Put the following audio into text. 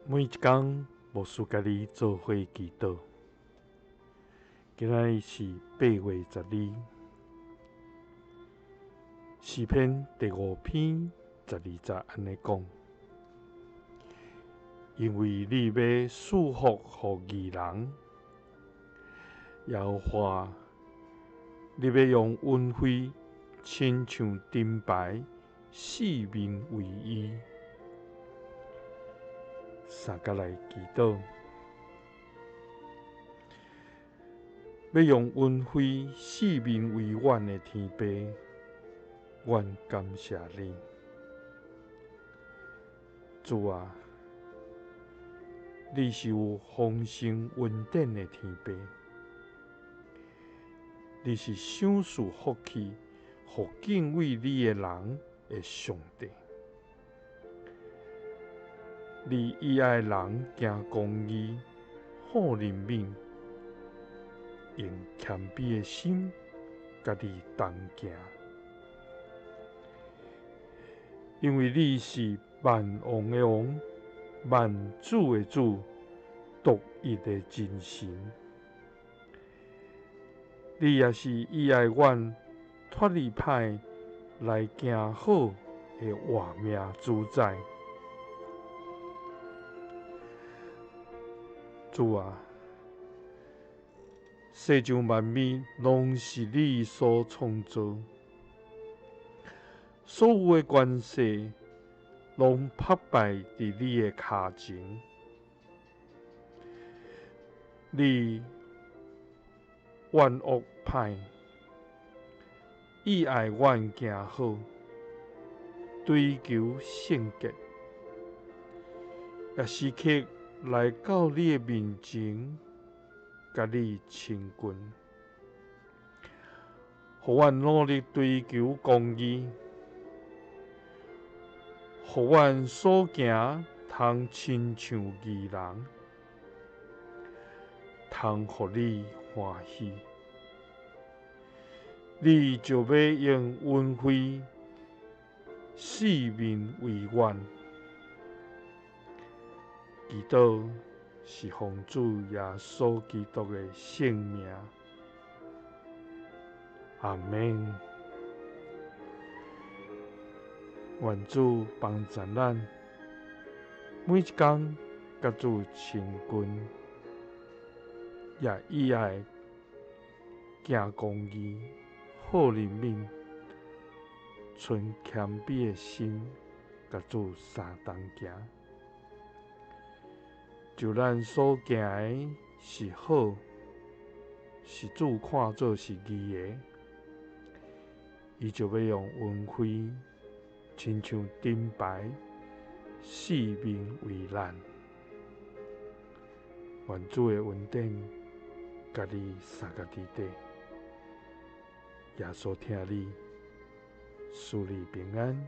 每一天，牧师甲你做伙祈祷。今仔是8月12日，诗篇第5篇12节安尼讲：因为你要赐福予义人，耶和华，你要用恩惠亲像金牌，四面为衣。三甲来祈祷，要用恩惠四面为阮的天父，阮感谢你。主啊，你是有丰盛恩典的天父，你是赏赐福气，互敬畏你的人的上帝。你喜爱人行公义，好人民，用谦卑的心，甲你同行。因为你是万王的王，万主的主，独一的真神。你也是喜爱阮脱离歹来行好的活命主宰。主啊，世上万物拢是你所创造，所有的关系拢拍败伫你的脚前。你怨恶歹，喜爱阮行好，追求圣洁，也时刻来到你的面前，甲你亲近，互阮努力追求公义，互阮所行通亲像义人，通互你欢喜。你就要用恩惠四面为阮。祈祷是奉主耶稣基督的圣名，阿们。愿主帮助咱，每一天甲主亲近，也喜爱行公义，好人民，存谦卑的心，甲主相同行。就咱所行的是好，是主看做是义的，伊就要用恩惠，亲像金牌，四面为咱。愿主的恩典，甲你三个伫底，耶稣听你，赐你平安。